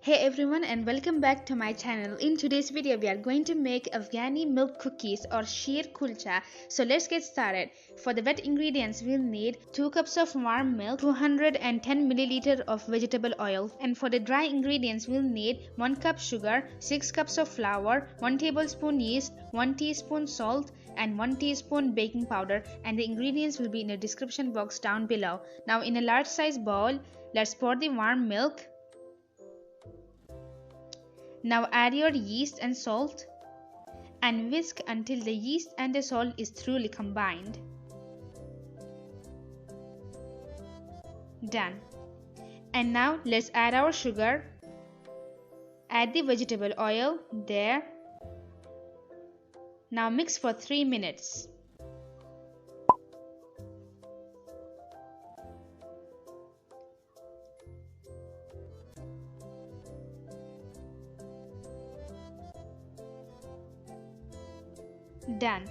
Hey everyone and welcome back to my channel. In today's video we are going to make Afghani milk cookies or sheer kulcha. So let's get started. For the wet ingredients we'll need 2 cups of warm milk, 210 milliliter of vegetable oil, and for the dry ingredients we'll need 1 cup sugar, 6 cups of flour, 1 tablespoon yeast, 1 teaspoon salt and 1 teaspoon baking powder, and the ingredients will be in the description box down below. Now in a large size bowl, let's pour the warm milk. Now add your yeast and salt and whisk until the yeast and the salt is thoroughly combined. Done. And now let's add our sugar. Add the vegetable oil there. Now mix for 3 minutes. Done.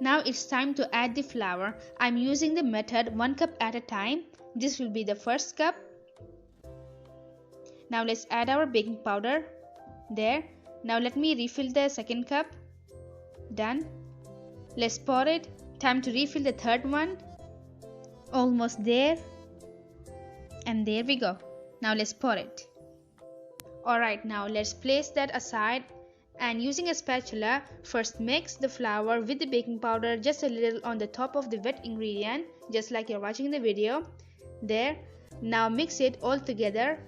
Now it's time to add the flour. I'm using the method 1 cup at a time. This will be the first cup. Now let's add our baking powder there. Now let me refill the second cup. Done. Let's pour it. Time to refill the third one. Almost there. And there we go. Now let's pour it. Alright, now let's place that aside. And using a spatula, first mix the flour with the baking powder just a little on the top of the wet ingredient, just like you're watching in the video. There. Now mix it all together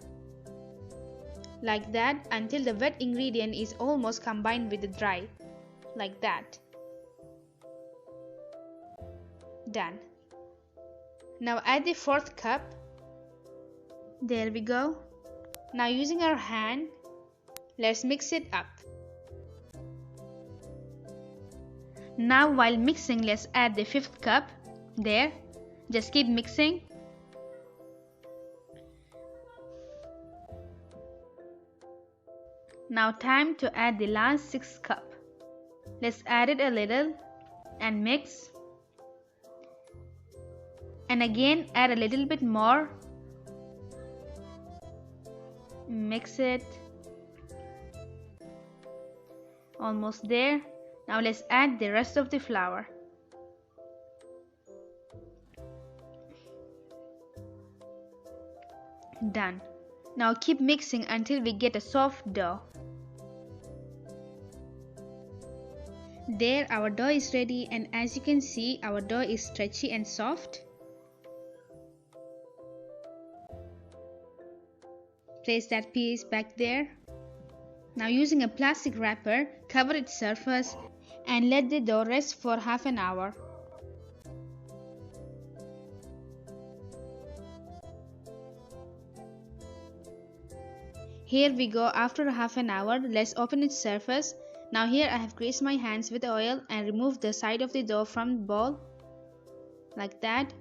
like that until the wet ingredient is almost combined with the dry, like that. Done. Now add the fourth cup. There we go. Now using our hand, let's mix it up. Now while mixing, let's add the fifth cup there. Just keep mixing. Now time to add the last sixth cup. Let's add it a little and mix. And again add a little bit more. Mix it. Almost there. Now let's add the rest of the flour. Done. Now keep mixing until we get a soft dough. There, our dough is ready, and as you can see, our dough is stretchy and soft. Place that piece back there. Now using a plastic wrapper, cover its surface and let the dough rest for half an hour. Here we go after half an hour. Let's open its surface. Now here I have greased my hands with oil and removed the side of the dough from the bowl like that.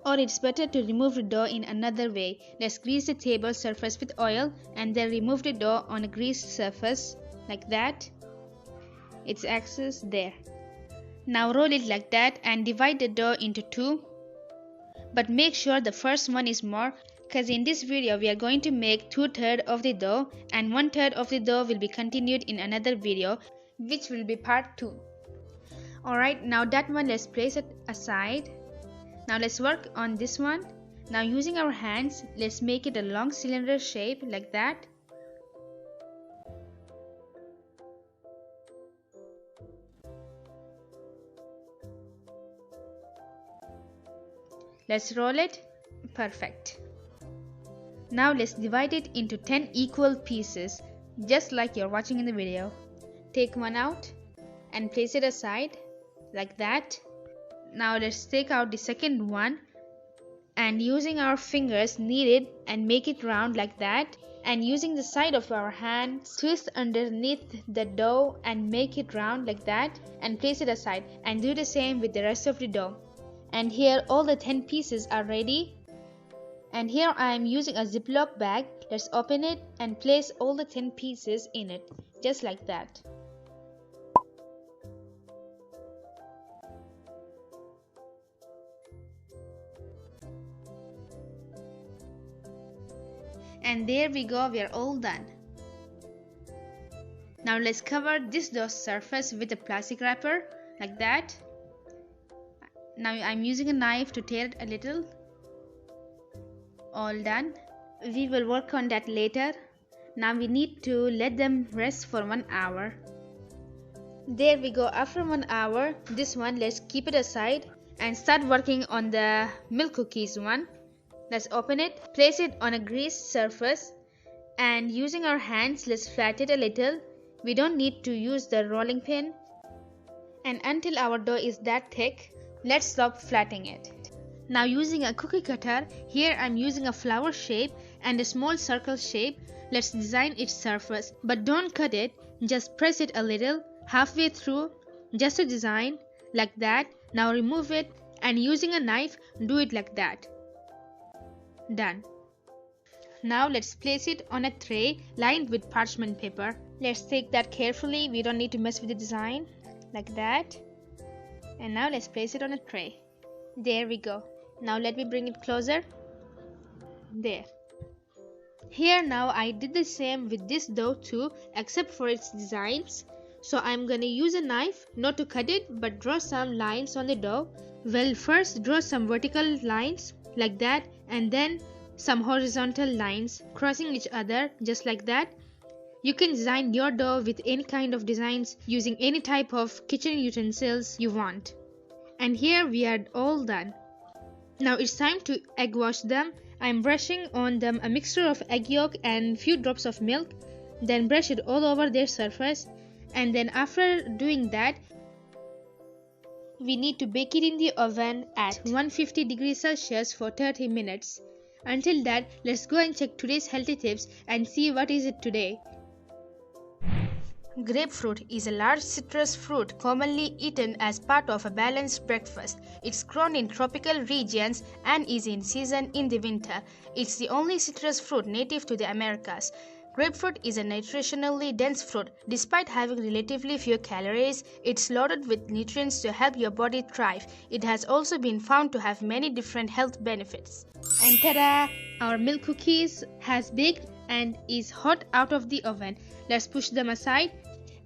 Or it's better to remove the dough in another way. Let's grease the table surface with oil and then remove the dough on a greased surface like that. Its axis there. Now roll it like that and divide the dough into two. But make sure the first one is more, because in this video we are going to make 2/3 of the dough and 1/3 of the dough will be continued in another video, which will be part 2. Alright, now that one let's place it aside. Now let's work on this one. Now using our hands, let's make it a long cylinder shape like that. Let's roll it. Perfect. Now let's divide it into 10 equal pieces, just like you're watching in the video. Take one out and place it aside like that. Now let's take out the second one and using our fingers knead it and make it round like that, and using the side of our hand twist underneath the dough and make it round like that and place it aside, and do the same with the rest of the dough. And here all the 10 pieces are ready. And here I am using a Ziploc bag. Let's open it and place all the 10 pieces in it, just like that. And there we go, we are all done. Now let's cover this dough surface with a plastic wrapper like that. Now I'm using a knife to tear it a little. All done. We will work on that later. Now we need to let them rest for 1 hour. There we go. After 1 hour, this one let's keep it aside and start working on the milk cookies one. Let's open it, place it on a greased surface, and using our hands let's flatten it a little. We don't need to use the rolling pin. And until our dough is that thick, let's stop flattening it. Now using a cookie cutter, here I'm using a flower shape and a small circle shape. Let's design its surface, but don't cut it, just press it a little halfway through, just a design like that. Now remove it and using a knife do it like that. Done. Now let's place it on a tray lined with parchment paper. Let's take that carefully, we don't need to mess with the design, like that. And now let's place it on a tray. There we go. Now let me bring it closer. There. Here now I did the same with this dough too, except for its designs. So I'm gonna use a knife, not to cut it, but draw some lines on the dough. Well, first draw some vertical lines like that, and then some horizontal lines crossing each other just like that. You can design your dough with any kind of designs using any type of kitchen utensils you want. And here we are all done. Now it's time to egg wash them. I'm brushing on them a mixture of egg yolk and few drops of milk. Then brush it all over their surface. And then after doing that, we need to bake it in the oven at 150 degrees Celsius for 30 minutes. Until that, let's go and check today's healthy tips and see what is it today. Grapefruit is a large citrus fruit commonly eaten as part of a balanced breakfast. It's grown in tropical regions and is in season in the winter. It's the only citrus fruit native to the Americas. Grapefruit is a nutritionally dense fruit. Despite having relatively few calories, it's loaded with nutrients to help your body thrive. It has also been found to have many different health benefits. And ta-da! Our milk cookies has baked and is hot out of the oven. Let's push them aside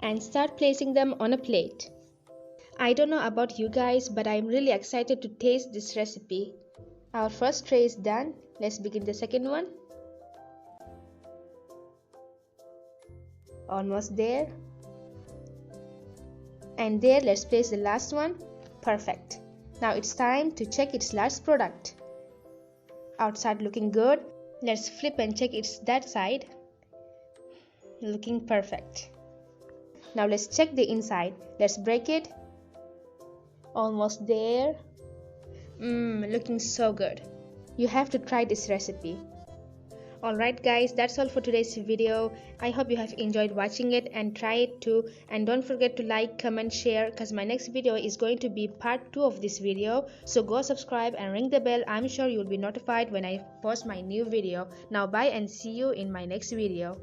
and start placing them on a plate. I don't know about you guys, but I'm really excited to taste this recipe. Our first tray is done. Let's begin the second one. Almost there. And there, let's place the last one. Perfect. Now it's time to check its last product. Outside looking good. Let's flip and check it's that side. Looking perfect. Now let's check the inside. Let's break it. Almost there. Looking so good. You have to try this recipe. Alright guys, that's all for today's video. I hope you have enjoyed watching it and try it too. And don't forget to like, comment, share, because my next video is going to be part 2 of this video. So go subscribe and ring the bell. I'm sure you'll be notified when I post my new video. Now bye and see you in my next video.